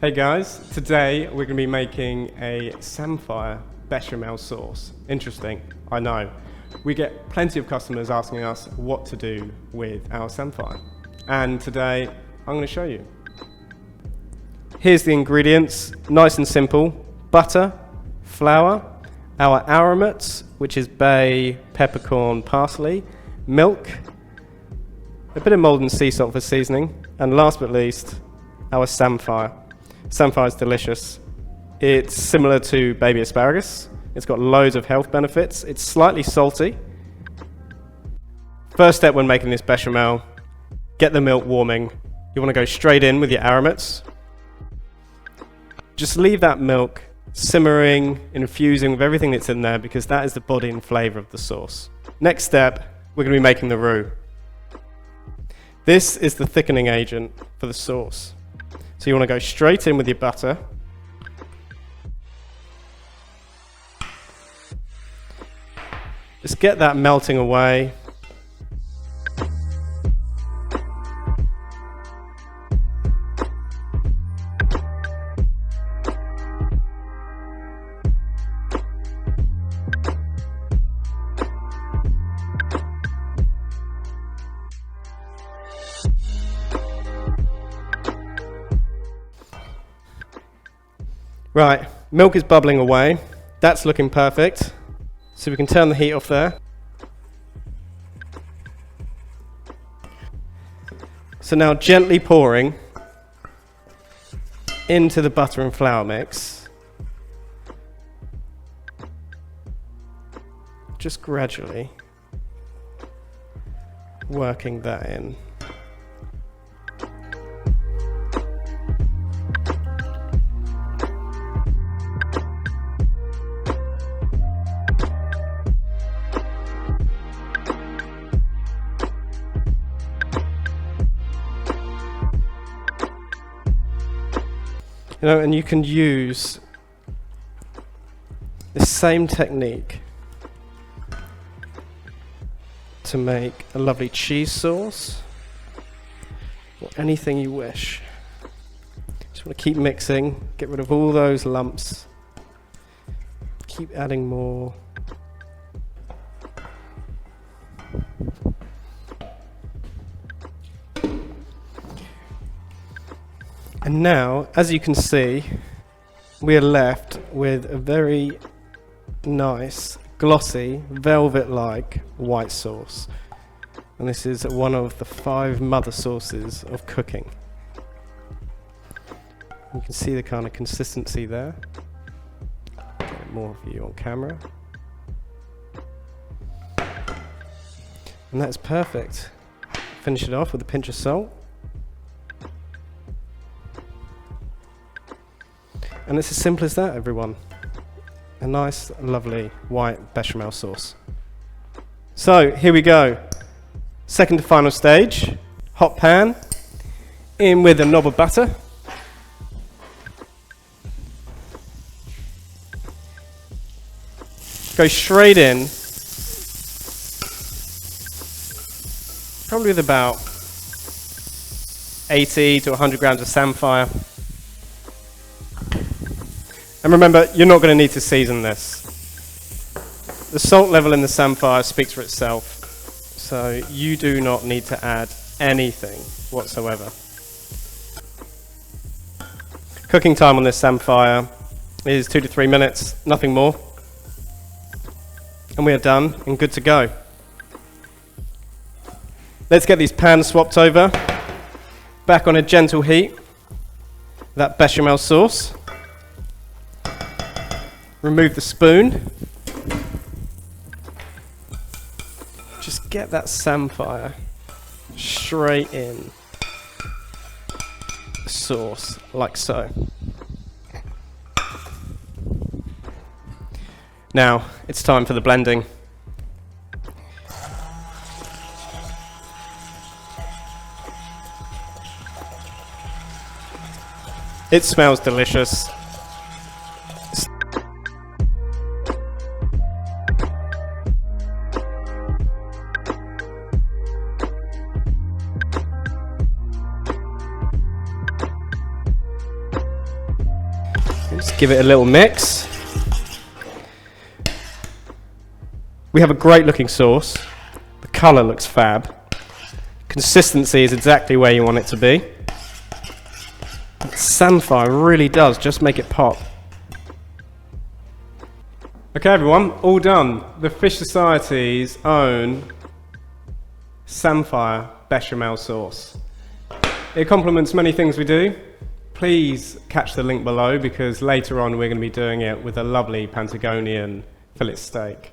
Hey guys, today we're going to be making a Samphire bechamel sauce. Interesting, I know. We get plenty of customers asking us what to do with our Samphire. And today I'm going to show you. Here's the ingredients, nice and simple. Butter, flour, our aromats, which is bay, peppercorn, parsley, milk, a bit of Maldon sea salt for seasoning, and last but least, our Samphire. Samphire is delicious. It's similar to baby asparagus. It's got loads of health benefits. It's slightly salty. First step when making this bechamel, get the milk warming. You want to go straight in with your aromats. Just leave that milk simmering, infusing with everything that's in there because that is the body and flavor of the sauce. Next step, we're going to be making the roux. This is the thickening agent for the sauce. So you want to go straight in with your butter. Just get that melting away. Right, milk is bubbling away. That's looking perfect. So we can turn the heat off there. So now gently pouring into the butter and flour mix. Just gradually working that in. You know, and you can use the same technique to make a lovely cheese sauce or anything you wish. Just want to keep mixing, get rid of all those lumps, keep adding more. And now, as you can see, we are left with a very nice, glossy, velvet-like white sauce. And this is one of the 5 mother sauces of cooking. You can see the kind of consistency there. Get more of you on camera. And that's perfect. Finish it off with a pinch of salt. And it's as simple as that, everyone. A nice, lovely white bechamel sauce. So, here we go. Second to final stage. Hot pan. In with a knob of butter. Go straight in. Probably with about 80 to 100 grams of Samphire. And remember, you're not going to need to season this. The salt level in the Samphire speaks for itself, so you do not need to add anything whatsoever. Cooking time on this Samphire is 2 to 3 minutes, nothing more. And we are done and good to go. Let's get these pans swapped over. Back on a gentle heat. That bechamel sauce. Remove the spoon. Just get that Samphire straight in the sauce, like so. Now, it's time for the blending. It smells delicious. Just give it a little mix. We have a great looking sauce. The colour looks fab. Consistency is exactly where you want it to be. Samphire really does just make it pop. Okay everyone, all done. The Fish Society's own Samphire Béchamel sauce. It complements many things we do. Please catch the link below because later on we're going to be doing it with a lovely Patagonian fillet steak.